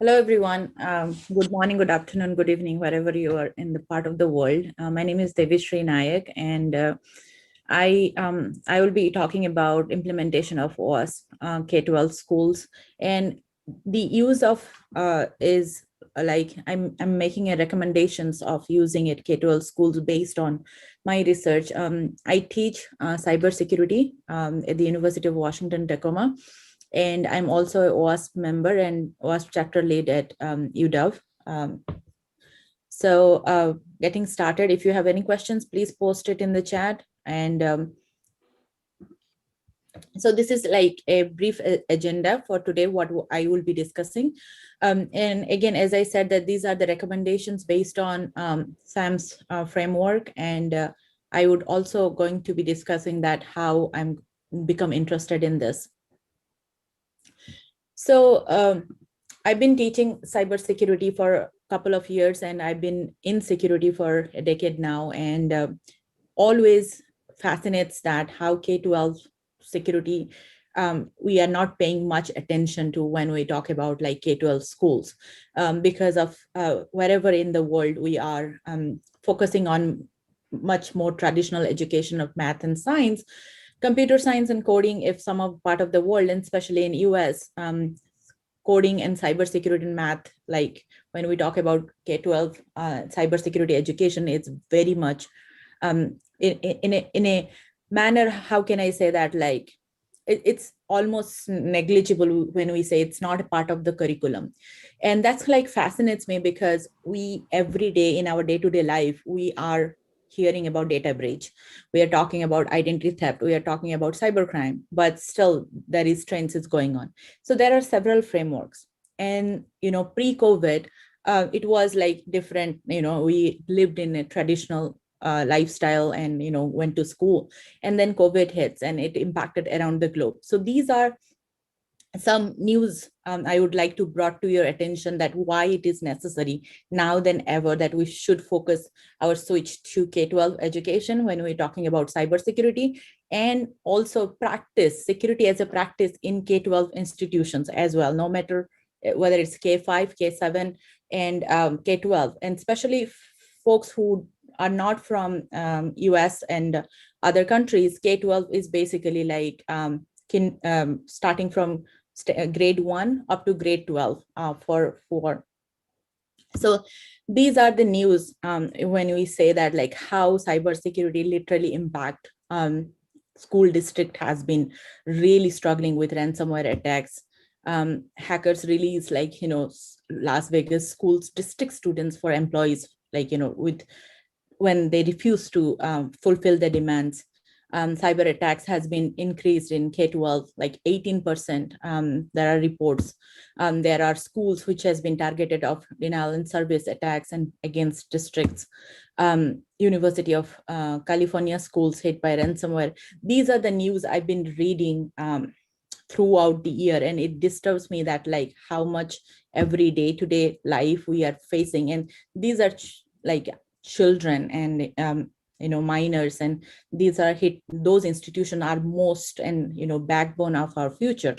Hello, everyone. Good morning, good afternoon, good evening, wherever you are in the part of the world. My name is Deveeshree Nayak, and I will be talking about implementation of OWASP K12 schools, and the use of is like I'm making a recommendations of using it K12 schools based on my research. I teach cybersecurity at the University of Washington Tacoma. And I'm also a OWASP member and OWASP chapter lead at UW. Getting started, if you have any questions, please post it in the chat. And so this is like a brief agenda for today, what I will be discussing. And again, as I said, that these are the recommendations based on SAMM's framework. And I would also going to be discussing that how I'm become interested in this. So I've been teaching cybersecurity for a couple of years, and I've been in security for a decade now, and always fascinates that how K12 security, we are not paying much attention to when we talk about like K12 schools, because of wherever in the world we are focusing on much more traditional education of math and science. Computer science and coding, if some of part of the world, and especially in US, coding and cybersecurity and math, like when we talk about K12 cybersecurity education, it's very much in a manner, how can I say that, like it's almost negligible when we say it's not a part of the curriculum. And that's like fascinates me, because we every day in our day-to-day life, we are hearing about data breach, we are talking about identity theft, we are talking about cybercrime, but still there is trends is going on. So there are several frameworks. And pre-COVID, it was like different. We lived in a traditional lifestyle and went to school, and then COVID hits and it impacted around the globe. So these are some news I would like to brought to your attention, that why it is necessary now than ever that we should focus our switch to K12 education when we're talking about cybersecurity, and also practice security as a practice in K12 institutions as well, no matter whether it's K5, K7, and K12, and especially folks who are not from US and other countries. K12 is basically like starting from grade 1 up to grade 12 for. So these are the news when we say that, like how cybersecurity literally impact school district has been really struggling with ransomware attacks. Hackers release like Las Vegas schools district students for employees, like with when they refuse to fulfill the demands. Cyber attacks has been increased in K12, like 18%. There are reports. There are schools which has been targeted of denial and service attacks and against districts. University of California schools hit by ransomware. These are the news I've been reading throughout the year, and it disturbs me that like how much every day-to-day life we are facing. And these are like children and minors, and these are those institutions are most and backbone of our future.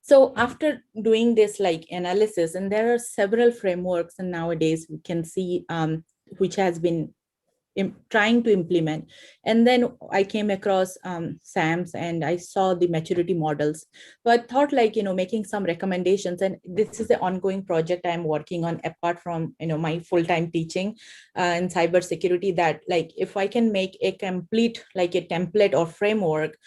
So after doing this like analysis, and there are several frameworks, and nowadays we can see which has been trying to implement. And then I came across SAMMs, and I saw the maturity models. So I thought like, making some recommendations, and this is an ongoing project I'm working on apart from, my full-time teaching in cybersecurity, that like, if I can make a complete, like a template or framework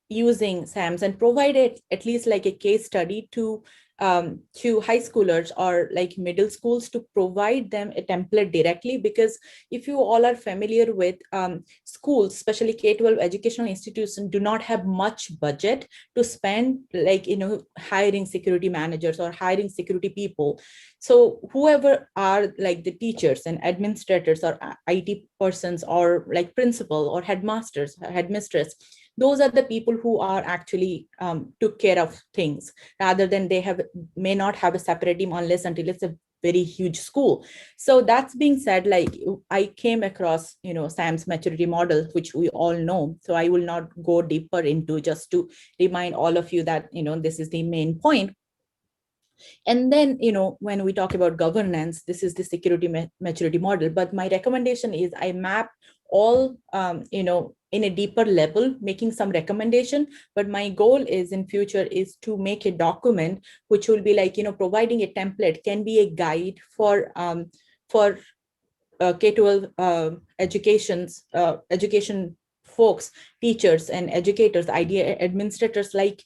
using SAMMs and provide it at least like a case study to high schoolers or like middle schools, to provide them a template directly. Because if you all are familiar with schools, especially K12 educational institutions, do not have much budget to spend like, hiring security managers or hiring security people. So whoever are like the teachers and administrators or IT persons or like principal or headmasters, headmistress, those are the people who are actually took care of things, rather than they may not have a separate team unless until it's a very huge school. So that's being said, like I came across, SAMM's maturity model, which we all know. So I will not go deeper into, just to remind all of you that, this is the main point. And then, when we talk about governance, this is the security maturity model. But my recommendation is I map all, in a deeper level, making some recommendation. But my goal is in future is to make a document, which will be like, providing a template, can be a guide for K-12 education folks, teachers and educators, idea administrators, like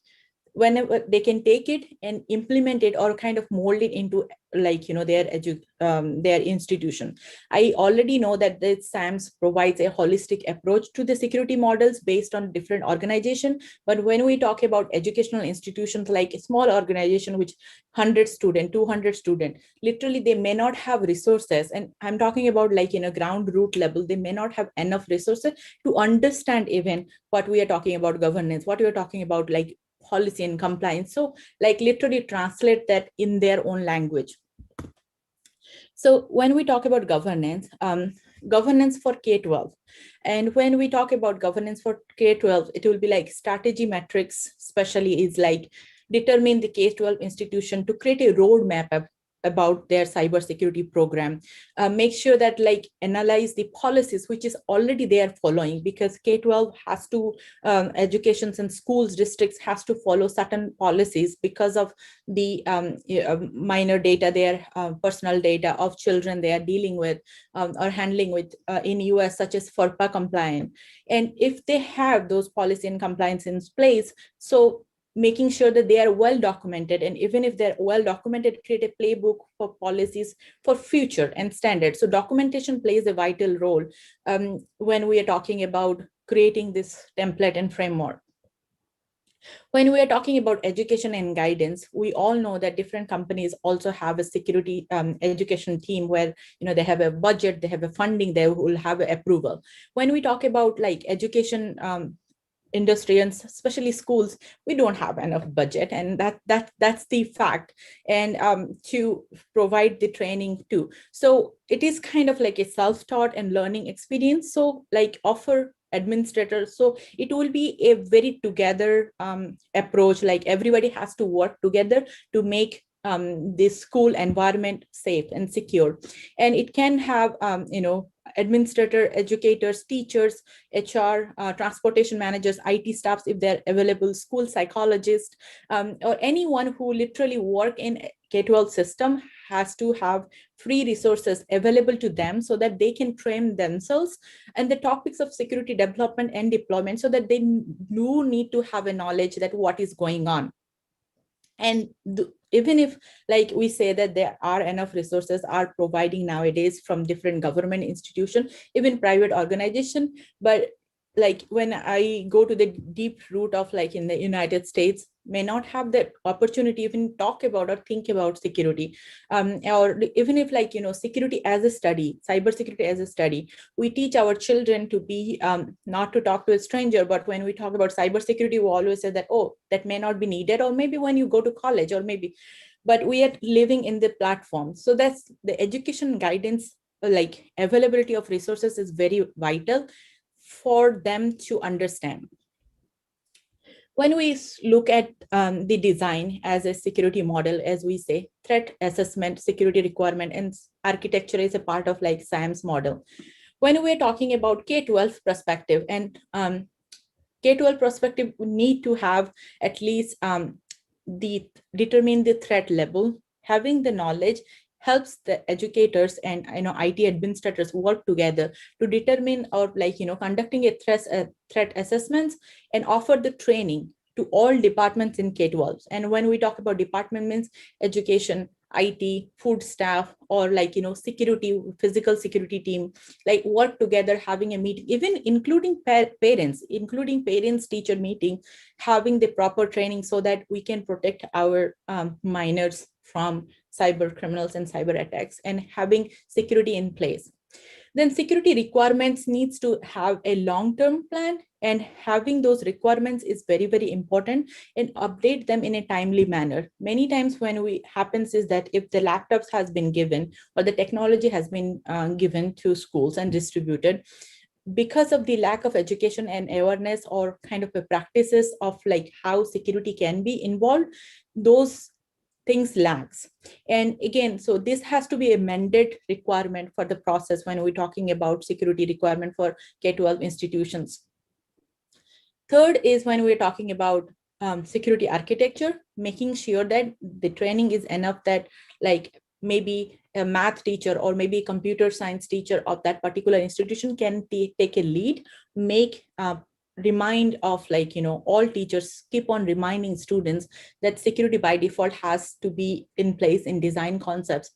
whenever they can take it and implement it or kind of mold it into like their institution. I already know that the SAMMs provides a holistic approach to the security models based on different organization. But when we talk about educational institutions like a small organization which 100 student, 200 student, literally they may not have resources, and I'm talking about like in a ground root level, they may not have enough resources to understand even what we are talking about governance, what we are talking about like policy and compliance. So like literally translate that in their own language. So when we talk about governance, governance for K-12, and when we talk about governance for K-12, it will be like strategy metrics, especially is like determine the K-12 institution to create a roadmap about their cybersecurity program. Make sure that like analyze the policies which is already there following, because K-12 has to, educations and schools districts has to follow certain policies because of the minor data, their personal data of children they are dealing with or handling with in US, such as FERPA compliant. And if they have those policy and compliance in place, so making sure that they are well documented, and even if they're well documented, create a playbook for policies for future and standards. So documentation plays a vital role when we are talking about creating this template and framework. When we are talking about education and guidance, we all know that different companies also have a security education team where they have a budget, they have a funding, they will have approval. When we talk about like education industry and especially schools, we don't have enough budget, and that's the fact, and to provide the training too. So it is kind of like a self-taught and learning experience, so like offer administrators, so it will be a very together approach, like everybody has to work together to make this school environment safe and secure. And it can have administrator, educators, teachers, HR, transportation managers, IT staffs if they're available, school psychologists, or anyone who literally work in K-12 system has to have free resources available to them so that they can train themselves and the topics of security development and deployment, so that they do need to have a knowledge that what is going on. And even if like we say that there are enough resources are providing nowadays from different government institution, even private organization, but like when I go to the deep root of like in the United States, may not have the opportunity even talk about or think about security, or even if like security as a study, cybersecurity as a study, we teach our children to be not to talk to a stranger. But when we talk about cybersecurity, we always say that, oh, that may not be needed, or maybe when you go to college, or maybe, but we are living in the platform. So that's the education guidance, like availability of resources is very vital for them to understand. When we look at the design as a security model, as we say, threat assessment, security requirement, and architecture is a part of like SAMM's model. When we're talking about K-12 perspective, and K-12 perspective, we need to have at least determine the threat level. Having the knowledge helps the educators and IT administrators work together to determine, or like conducting a threat assessments and offer the training to all departments in K-12. And when we talk about department, means education, IT, food staff, or like security, physical security team, like work together, having a meeting, even including parents teacher meeting, having the proper training so that we can protect our minors from cyber criminals and cyber attacks, and having security in place. Then security requirements needs to have a long-term plan, and having those requirements is very, very important, and update them in a timely manner. Many times when we happens is that if the laptops has been given or the technology has been given to schools and distributed, because of the lack of education and awareness or kind of a practices of like how security can be involved, those things lags. And again, so this has to be a mandate requirement for the process when we're talking about security requirement for K12 institutions. Third is when we're talking about security architecture, making sure that the training is enough that like maybe a math teacher or maybe computer science teacher of that particular institution can take a lead, make remind of like, all teachers keep on reminding students that security by default has to be in place in design concepts.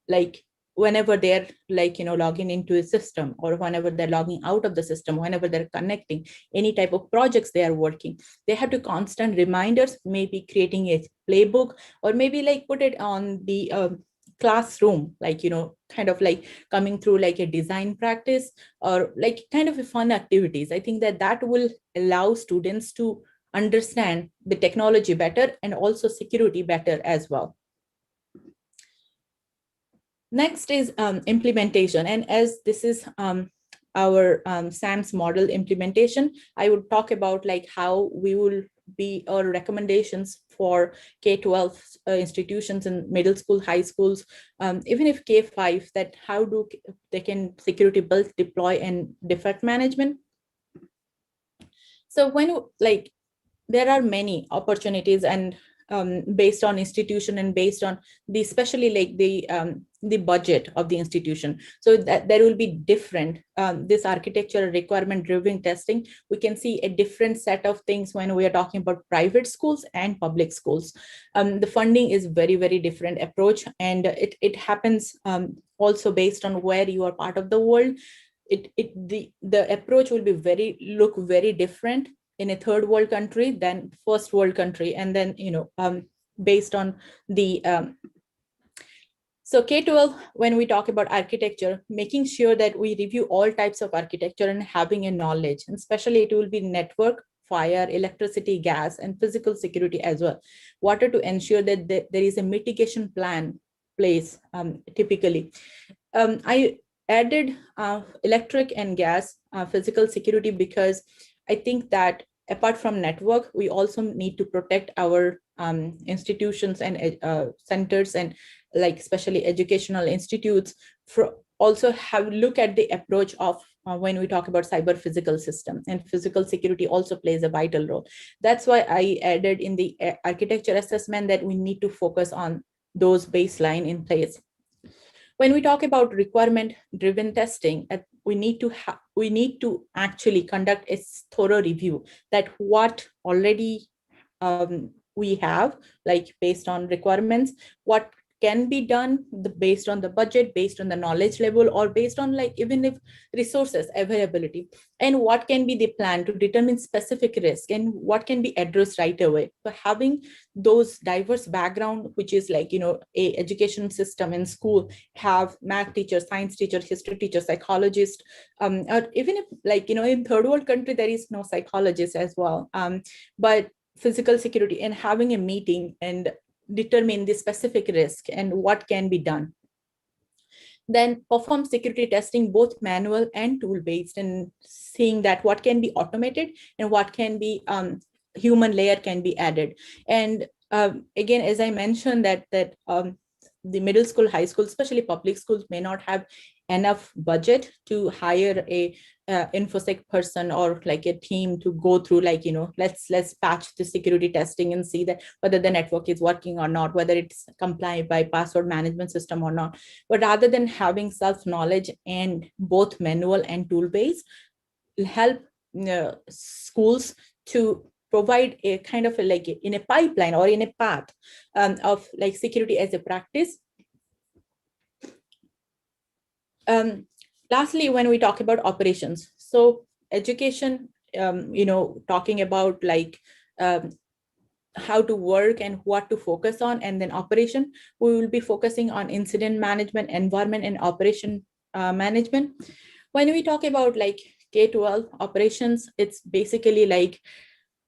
Like whenever they're like, logging into a system, or whenever they're logging out of the system, whenever they're connecting any type of projects they are working, they have to constant reminders, maybe creating a playbook, or maybe like put it on the classroom, like, kind of like coming through like a design practice, or like kind of a fun activities. I think that that will allow students to understand the technology better and also security better as well. Next is implementation. And as this is our SAMM's model implementation, I would talk about like how we will be our recommendations for K12 institutions in middle school, high schools, even if K5, that how do they can security build, deploy, and defect management. So when like there are many opportunities, and based on institution and based on the especially like the budget of the institution, so that there will be different this architecture requirement driven testing. We can see a different set of things when we are talking about private schools and public schools. The funding is very, very different approach, and it happens also based on where you are part of the world. The approach will be look very different in a third world country than first world country. And then, based on the, so K12, when we talk about architecture, making sure that we review all types of architecture and having a knowledge, and especially it will be network, fire, electricity, gas, and physical security as well. Water, to ensure that there is a mitigation plan place typically. I added electric and gas physical security because I think that apart from network, we also need to protect our institutions and centers, and like especially educational institutes, for also have look at the approach of when we talk about cyber physical system, and physical security also plays a vital role. That's why I added in the architecture assessment that we need to focus on those baseline in place. When we talk about requirement driven testing, we need to actually conduct a thorough review that what already we have, like based on requirements, what can be done based on the budget, based on the knowledge level, or based on like even if resources availability, and what can be the plan to determine specific risk and what can be addressed right away. So having those diverse background, which is like, a education system in school, have math teacher, science teacher, history teacher, psychologist, or even if like, in third world country, there is no psychologist as well. But physical security, and having a meeting and determine the specific risk and what can be done. Then perform security testing, both manual and tool-based, and seeing that what can be automated and what can be human layer can be added. And again, as I mentioned, that the middle school, high school, especially public schools, may not have enough budget to hire a infosec person or like a team to go through like, let's patch the security testing and see that whether the network is working or not, whether it's compliant by password management system or not. But rather than having self-knowledge and both manual and tool-based, help schools to provide a kind of like in a pipeline or in a path of like security as a practice. Lastly, when we talk about operations, so education, talking about like how to work and what to focus on, and then operation, we will be focusing on incident management, environment, and operation management. When we talk about like K12 operations, it's basically like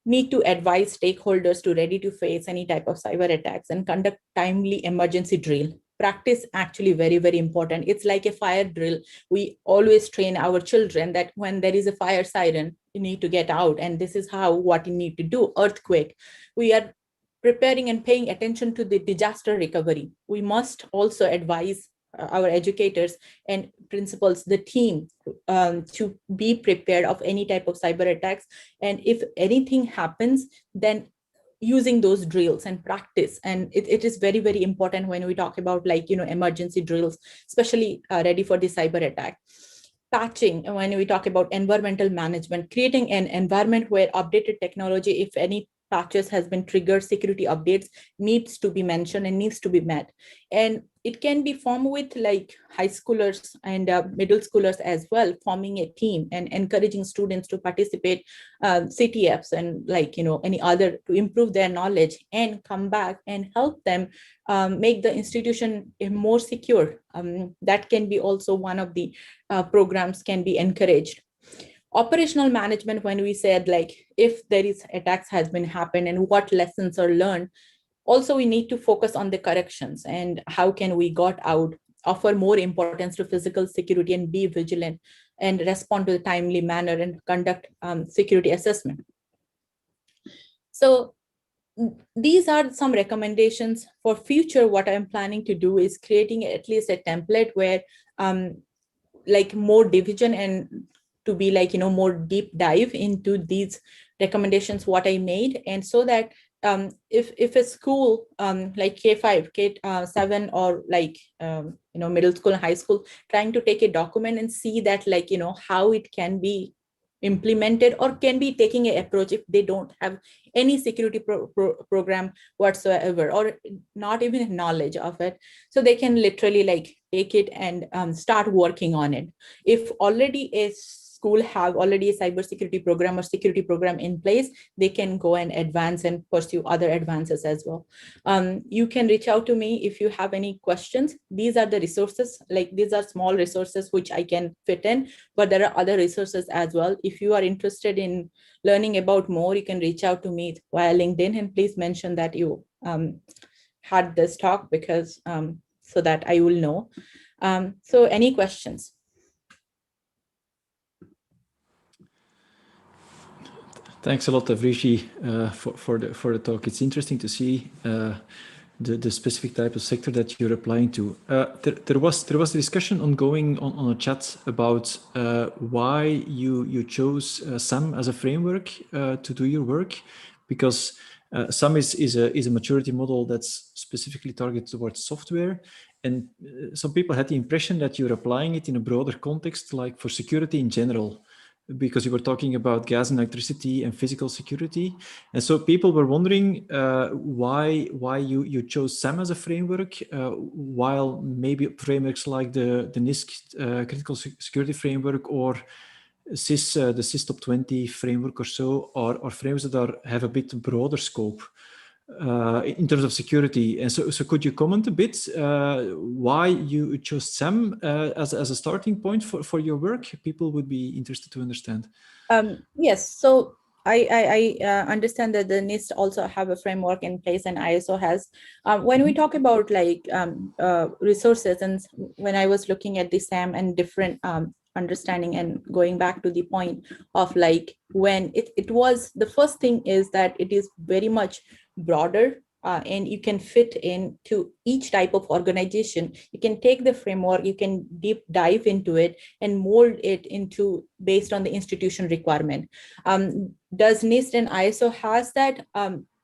need to advise stakeholders to ready to face any type of cyber attacks and conduct timely emergency drill. Practice actually very, very important. It's like a fire drill. We always train our children that when there is a fire siren, you need to get out, and this is what you need to do. Earthquake, we are preparing and paying attention to the disaster recovery. We must also advise our educators and principals, the team, to be prepared of any type of cyber attacks. And if anything happens, then using those drills and practice. And it is very, very important when we talk about emergency drills, especially ready for the cyber attack. Patching, when we talk about environmental management, creating an environment where updated technology, if any patches has been triggered, security updates needs to be mentioned and needs to be met. And it can be formed with high schoolers and middle schoolers as well, forming a team and encouraging students to participate, CTFs and any other, to improve their knowledge and come back and help them make the institution more secure. That can be also one of the programs can be encouraged. Operational management, when we said if there is attacks has been happened and what lessons are learned, also we need to focus on the corrections and how can we got out, offer more importance to physical security and be vigilant and respond to the timely manner and conduct security assessment. So these are some recommendations for future. What I'm planning to do is creating at least a template where more division and to be more deep dive into these recommendations what I made. And so that if a school like K5, K7 or middle school and high school trying to take a document and see that how it can be implemented or can be taking an approach if they don't have any security program whatsoever or not even knowledge of it, so they can literally take it and start working on it. If already a school have already a cybersecurity program or security program in place, they can go and advance and pursue other advances as well. You can reach out to me if you have any questions. These are the resources, these are small resources which I can fit in, but there are other resources as well. If you are interested in learning about more, you can reach out to me via LinkedIn, and please mention that you had this talk because so that I will know. So any questions? Thanks a lot, Deveeshree, for the talk. It's interesting to see the specific type of sector that you're applying to. There was a discussion ongoing on a chat about why you chose SAMM as a framework to do your work, because SAMM is a maturity model that's specifically targeted towards software. And some people had the impression that you're applying it in a broader context, like for security in general, because you were talking about gas and electricity and physical security. And so people were wondering why you chose SAMM as a framework, while maybe frameworks like the NIST critical security framework or CIS, the CIS Top 20 framework or so, are frameworks that have a bit broader scope in terms of security. And so could you comment a bit why you chose SAMM as a starting point for your work? People would be interested to understand. Yes, so I understand that the NIST also have a framework in place and ISO has. When we talk about resources, and when I was looking at the SAMM and different understanding and going back to the point of when it was, the first thing is that it is very much broader and you can fit into each type of organization. You can take the framework, you can deep dive into it and mold it into based on the institution requirement. Does NIST and ISO has that?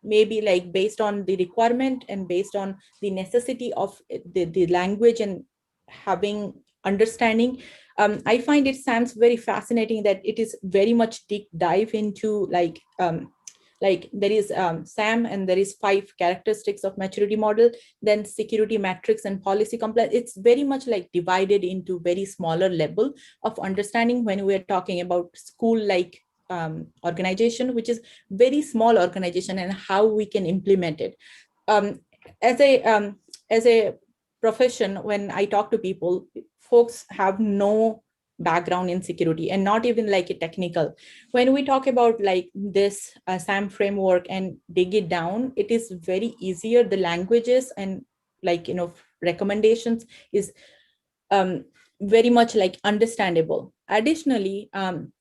Maybe based on the requirement and based on the necessity of the language and having understanding. I find it sounds very fascinating that it is very much deep dive into there is SAMM and there is 5 characteristics of maturity model, then security metrics and policy compliance. It's very much divided into very smaller level of understanding when we are talking about school organization, which is very small organization, and how we can implement it. As a profession, when I talk to people, folks have no background in security and not even a technical. When we talk about this SAMM framework and dig it down, it is very easier. The languages and recommendations is very much understandable. Additionally,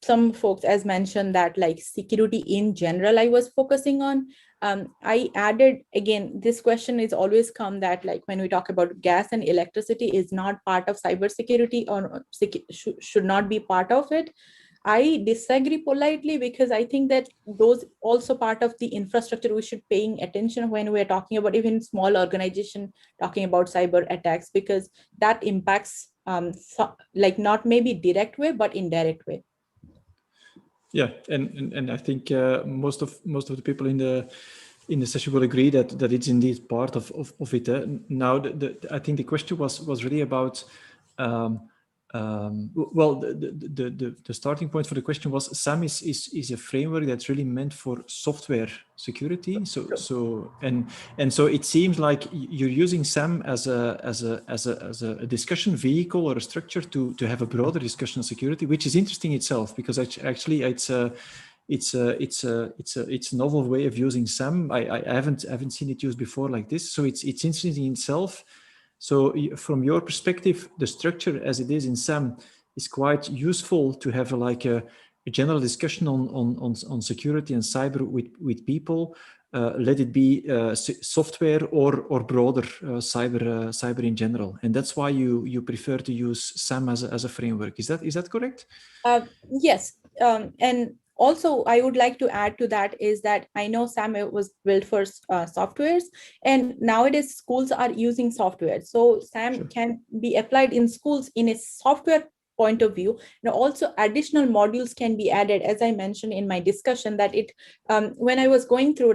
some folks as mentioned that security in general I was focusing on. I added, again, this question is always come that like when we talk about gas and electricity is not part of cybersecurity or should not be part of it. I disagree politely because I think that those also part of the infrastructure we should paying attention when we're talking about even small organization talking about cyber attacks, because that impacts like not maybe direct way, but indirect way. Yeah, and I think most of the people in the session will agree that it's indeed part of it. Now, I think the question was really about well, the starting point for the question was SAMM is a framework that's really meant for software security. So it seems like you're using SAMM as a discussion vehicle or a structure to have a broader discussion on security, which is interesting itself, because actually it's a novel way of using SAMM. I haven't seen it used before like this, so it's interesting in itself. So from your perspective, the structure as it is in SAMM is quite useful to have a general discussion on security and cyber with people. Let it be software or broader cyber in general, and that's why you prefer to use SAMM as a framework. Is that correct? Yes, and also I would like to add to that is that I know SAMM was built for softwares, and nowadays schools are using software. So SAMM can be applied in schools in a software point of view. Now also additional modules can be added, as I mentioned in my discussion, that it when I was going through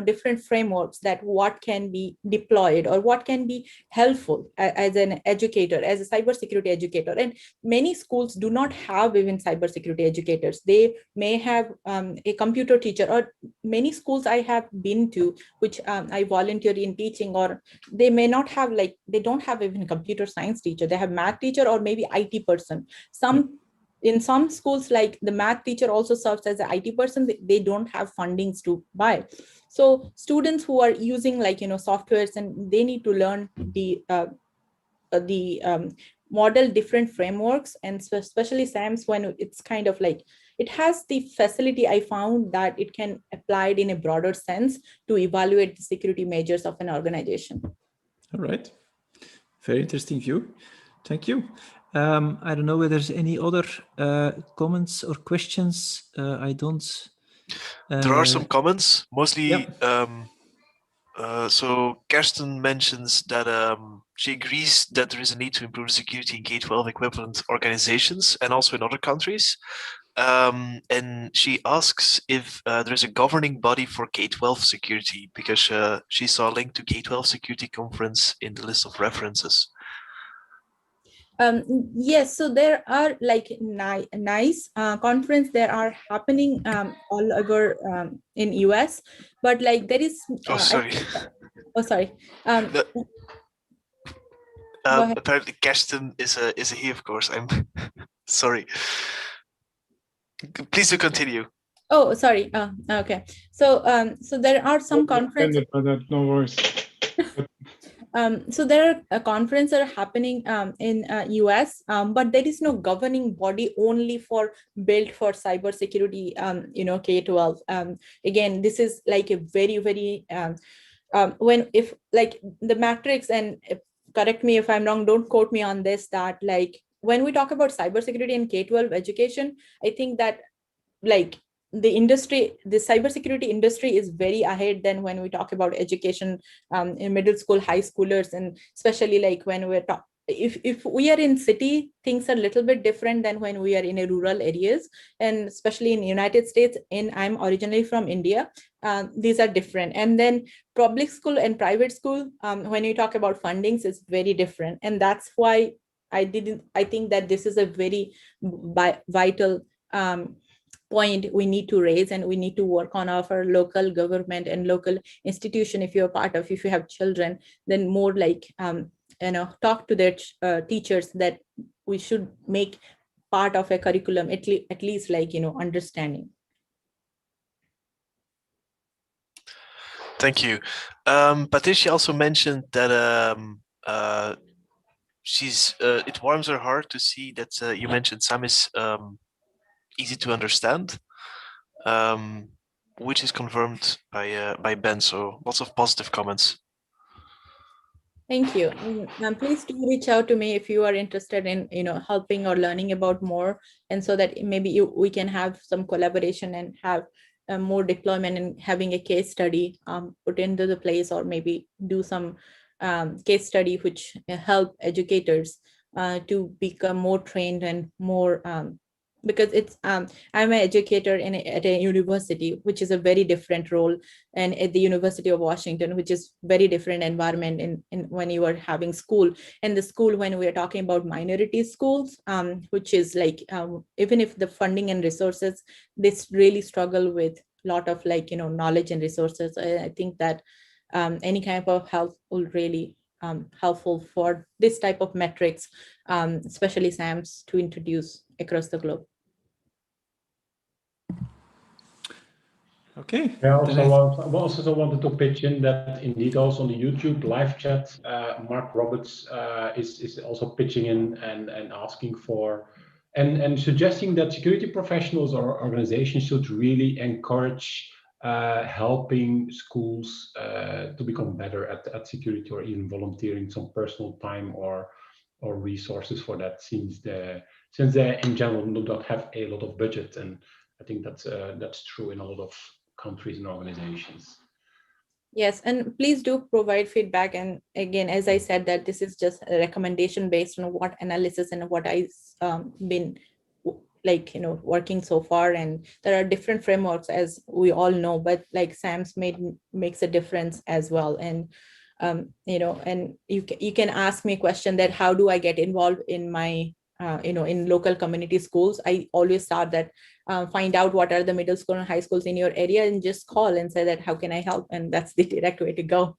different frameworks, that what can be deployed or what can be helpful as an educator, as a cybersecurity educator. And many schools do not have even cybersecurity educators. They may have a computer teacher, or many schools I have been to, which I volunteer in teaching, or they may not have, they don't have even a computer science teacher. They have math teacher or maybe IT person. In some schools, like the math teacher also serves as an IT person. They don't have fundings to buy. So students who are using softwares, and they need to learn the model different frameworks, and so especially SAMMs, when it's kind of like it has the facility, I found that it can applied in a broader sense to evaluate the security measures of an organization. All right, very interesting view. Thank you. I don't know whether there's any other comments or questions. I don't. There are some comments, mostly. Yeah. So Kirsten mentions that she agrees that there is a need to improve security in K12 equivalent organizations and also in other countries. And she asks if there is a governing body for K12 security, because she saw a link to K12 security conference in the list of references. Yes, so there are nice conference that are happening all over in US, but there is. Oh, sorry. Sorry. Apparently, Kirsten is a he, of course. I'm sorry. Please do continue. Oh, sorry. Okay. So there are some conferences. No worries. So there are conferences are happening in US, but there is no governing body only for built for cybersecurity. K12. Again, this is like a very, very if the matrix, and correct me if I'm wrong, don't quote me on this, that when we talk about cybersecurity in K12 education, I think that the cybersecurity industry is very ahead than when we talk about education in middle school, high schoolers, and especially when we're if we are in city, things are a little bit different than when we are in a rural areas, and especially in United States. I'm originally from India. These are different. And then public school and private school, when you talk about fundings, is very different. And that's why I think that this is a very vital point we need to raise, and we need to work on our local government and local institution. If you have children, then more talk to their teachers that we should make part of a curriculum, at least understanding. Thank you. Patricia also mentioned that it warms her heart to see that you mentioned SAMM is easy to understand. which is confirmed by Ben. So lots of positive comments. Thank you. And please do reach out to me if you are interested in, helping or learning about more, and so that maybe we can have some collaboration and have more deployment and having a case study put into the place, or maybe do some case study which help educators to become more trained and more because it's I'm an educator at a university, which is a very different role, and at the University of Washington, which is very different environment in when you are having school. And the school, when we are talking about minority schools, which is like even if the funding and resources, this really struggle with a lot of knowledge and resources. I think that any kind of help will really helpful for this type of metrics, especially SAMMs, to introduce across the globe. Okay. Yeah, I also wanted to pitch in that indeed also on the YouTube live chat, Mark Roberts is also pitching in and asking for and suggesting that security professionals or organizations should really encourage helping schools to become better at security, or even volunteering some personal time or resources for that, since they in general do not have a lot of budget. And I think that's true in a lot of countries and organizations. Yes, and please do provide feedback. And again, as I said, that this is just a recommendation based on what analysis and what I've been working so far. And there are different frameworks, as we all know, but like SAMM's makes a difference as well. And and you can ask me a question that how do I get involved in my in local community schools. I always start that find out what are the middle school and high schools in your area, and just call and say that how can I help, and that's the direct way to go.